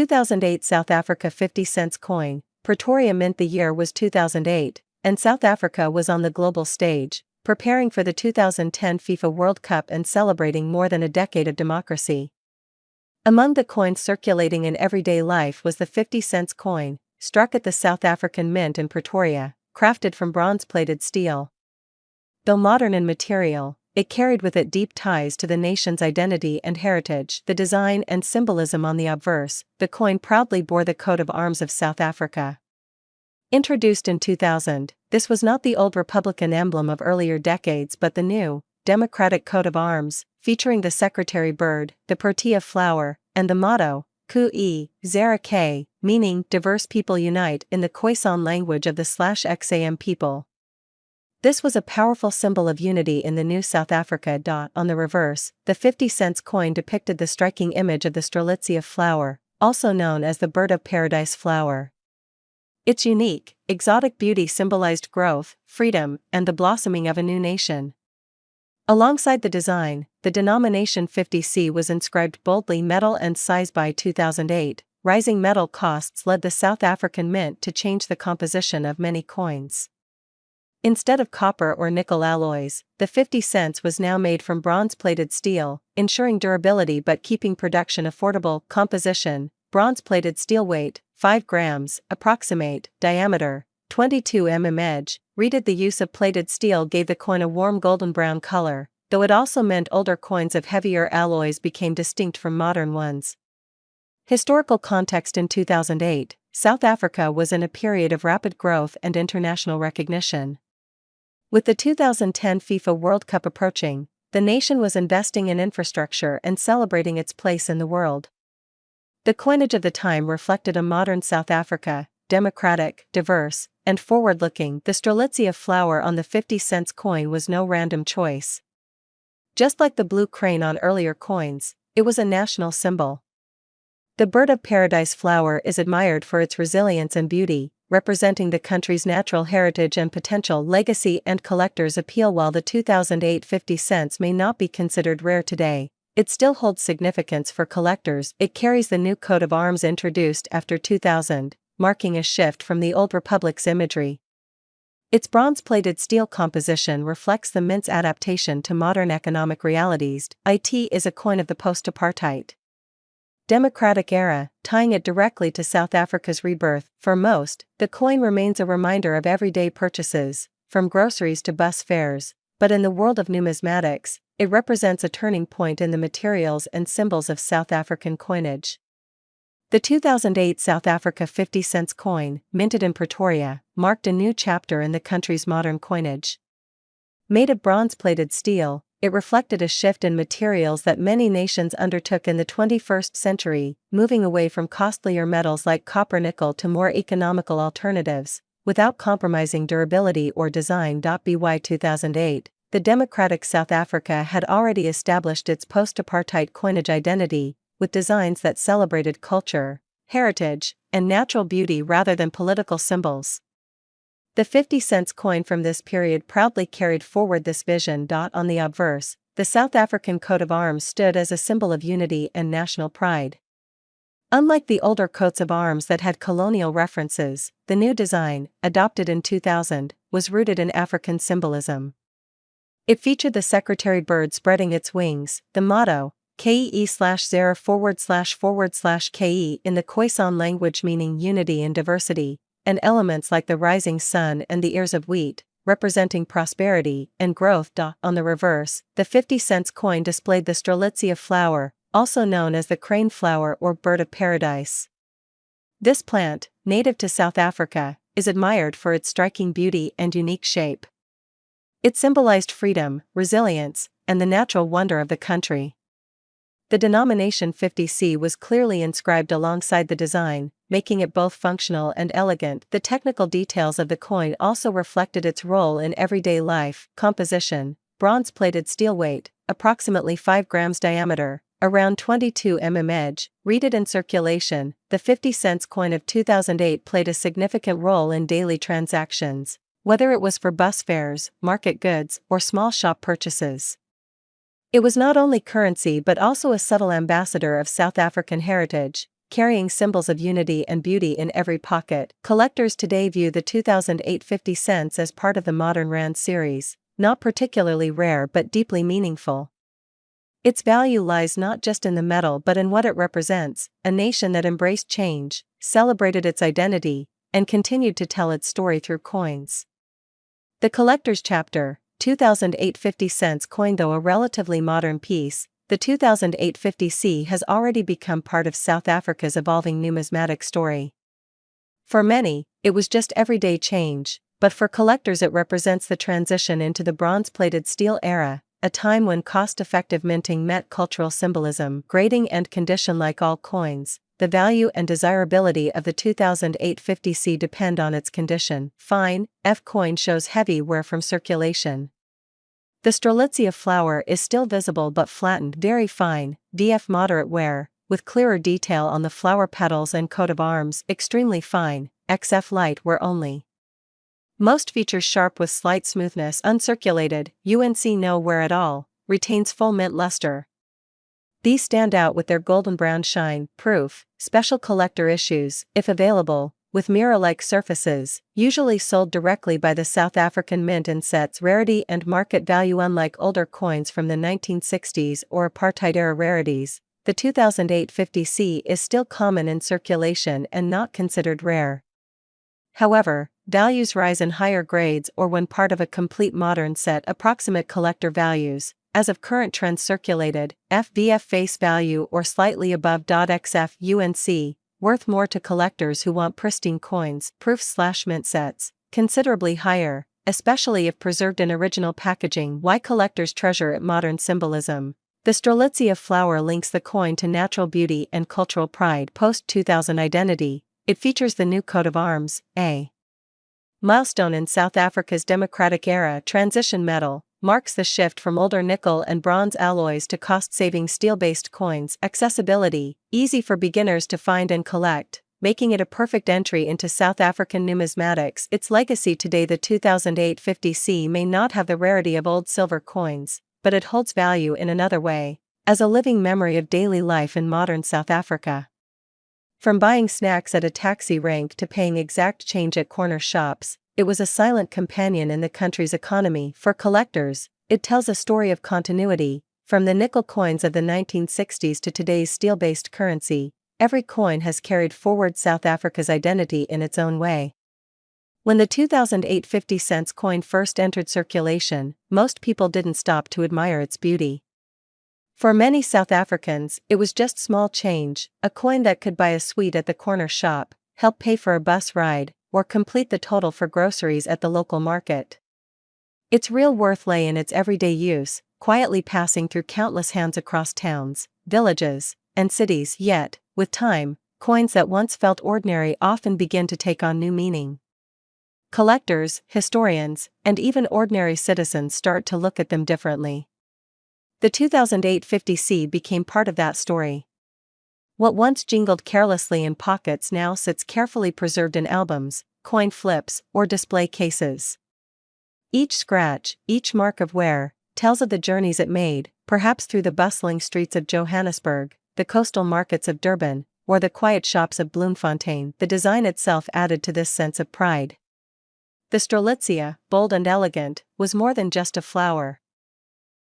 2008 South Africa 50 cents coin, Pretoria Mint. The year was 2008, and South Africa was on the global stage, preparing for the 2010 FIFA World Cup and celebrating more than a decade of democracy. Among the coins circulating in everyday life was the 50 cents coin, struck at the South African Mint in Pretoria, crafted from bronze-plated steel. Though modern in material, it carried with it deep ties to the nation's identity and heritage. The design and symbolism on the obverse, the coin proudly bore the coat of arms of South Africa. Introduced in 2000, this was not the old Republican emblem of earlier decades but the new, democratic coat of arms, featuring the secretary bird, the protea flower, and the motto, Ku Zera K, meaning diverse people unite in the Khoisan language of the /XAM people. This was a powerful symbol of unity in the new South Africa. On the reverse, the 50 cents coin depicted the striking image of the Strelitzia flower, also known as the bird of paradise flower. Its unique, exotic beauty symbolized growth, freedom, and the blossoming of a new nation. Alongside the design, the denomination 50C was inscribed boldly metal and size. By 2008, rising metal costs led the South African Mint to change the composition of many coins. Instead of copper or nickel alloys, the 50 cents was now made from bronze-plated steel, ensuring durability but keeping production affordable. Composition: bronze-plated steel. Weight: 5 grams, approximate, diameter, 22 mm edge. Reeded. The use of plated steel gave the coin a warm golden brown color, though it also meant older coins of heavier alloys became distinct from modern ones. Historical context: in 2008, South Africa was in a period of rapid growth and international recognition. With the 2010 FIFA World Cup approaching, the nation was investing in infrastructure and celebrating its place in the world. The coinage of the time reflected a modern South Africa, democratic, diverse, and forward-looking. The Strelitzia flower on the 50 cents coin was no random choice. Just like the blue crane on earlier coins, it was a national symbol. The bird of paradise flower is admired for its resilience and beauty, representing the country's natural heritage and potential legacy and collectors' appeal. While the 2008 50 cents may not be considered rare today, it still holds significance for collectors. It carries the new coat of arms introduced after 2000, marking a shift from the old republic's imagery. Its bronze-plated steel composition reflects the mint's adaptation to modern economic realities. It is a coin of the post-apartheid democratic era, tying it directly to South Africa's rebirth. For most, the coin remains a reminder of everyday purchases, from groceries to bus fares, but in the world of numismatics, it represents a turning point in the materials and symbols of South African coinage. The 2008 South Africa 50 cents coin, minted in Pretoria, marked a new chapter in the country's modern coinage. Made of bronze-plated steel, it reflected a shift in materials that many nations undertook in the 21st century, moving away from costlier metals like copper-nickel to more economical alternatives, without compromising durability or design. By 2008, the democratic South Africa had already established its post-apartheid coinage identity, with designs that celebrated culture, heritage, and natural beauty rather than political symbols. The 50 cents coin from this period proudly carried forward this vision. On the obverse, the South African coat of arms stood as a symbol of unity and national pride. Unlike the older coats of arms that had colonial references, the new design, adopted in 2000, was rooted in African symbolism. It featured the secretary bird spreading its wings, the motto, KE/0///Ke in the Khoisan language meaning unity and diversity, and elements like the rising sun and the ears of wheat, representing prosperity and growth. On the reverse, the 50 cents coin displayed the Strelitzia flower, also known as the crane flower or bird of paradise. This plant, native to South Africa, is admired for its striking beauty and unique shape. It symbolized freedom, resilience, and the natural wonder of the country. The denomination 50C was clearly inscribed alongside the design, making it both functional and elegant. The technical details of the coin also reflected its role in everyday life. Composition: bronze-plated steel. Weight: approximately 5 grams diameter, around 22 mm edge. Reeded in circulation, the 50 cents coin of 2008 played a significant role in daily transactions, whether it was for bus fares, market goods, or small shop purchases. It was not only currency but also a subtle ambassador of South African heritage, carrying symbols of unity and beauty in every pocket. Collectors today view the 2008 50 cents as part of the modern Rand series, not particularly rare but deeply meaningful. Its value lies not just in the metal but in what it represents, a nation that embraced change, celebrated its identity, and continued to tell its story through coins. The Collector's Chapter, 2008 50 cents coin. Though a relatively modern piece, the 2008 50C has already become part of South Africa's evolving numismatic story. For many, it was just everyday change, but for collectors it represents the transition into the bronze-plated steel era, a time when cost-effective minting met cultural symbolism, grading and condition. Like all coins, the value and desirability of the 2008 50C depend on its condition. Fine, F coin shows heavy wear from circulation. The Strelitzia flower is still visible but flattened. Very fine, VF moderate wear, with clearer detail on the flower petals and coat of arms. Extremely fine, XF light wear only. Most features sharp with slight smoothness. Uncirculated, UNC no wear at all, retains full mint luster. These stand out with their golden brown shine. Proof, special collector issues, if available, with mirror-like surfaces, usually sold directly by the South African Mint in sets. Rarity and market value. Unlike older coins from the 1960s or apartheid-era rarities, the 2008 50C is still common in circulation and not considered rare. However, values rise in higher grades or when part of a complete modern set. Approximate collector values, as of current trends. Circulated, FVF face value or slightly above. XF UNC, worth more to collectors who want pristine coins. Proof/mint sets, considerably higher, especially if preserved in original packaging. Why collectors treasure it? Modern symbolism. The Strelitzia flower links the coin to natural beauty and cultural pride. Post-2000 identity, it features the new coat of arms, a milestone in South Africa's democratic era. Transition metal, marks the shift from older nickel and bronze alloys to cost-saving steel-based coins. Accessibility, easy for beginners to find and collect, making it a perfect entry into South African numismatics. Its legacy today. The 2008 50C may not have the rarity of old silver coins, but it holds value in another way, as a living memory of daily life in modern South Africa. From buying snacks at a taxi rank to paying exact change at corner shops, it was a silent companion in the country's economy. For collectors, it tells a story of continuity. From the nickel coins of the 1960s to today's steel-based currency, every coin has carried forward South Africa's identity in its own way. When the 2008 50 cents coin first entered circulation, most people didn't stop to admire its beauty. For many South Africans, it was just small change, a coin that could buy a sweet at the corner shop, help pay for a bus ride, or complete the total for groceries at the local market. Its real worth lay in its everyday use, quietly passing through countless hands across towns, villages, and cities. Yet, with time, coins that once felt ordinary often begin to take on new meaning. Collectors, historians, and even ordinary citizens start to look at them differently. The 2008 50C became part of that story. What once jingled carelessly in pockets now sits carefully preserved in albums, coin flips, or display cases. Each scratch, each mark of wear, tells of the journeys it made, perhaps through the bustling streets of Johannesburg, the coastal markets of Durban, or the quiet shops of Bloemfontein. The design itself added to this sense of pride. The Strelitzia, bold and elegant, was more than just a flower.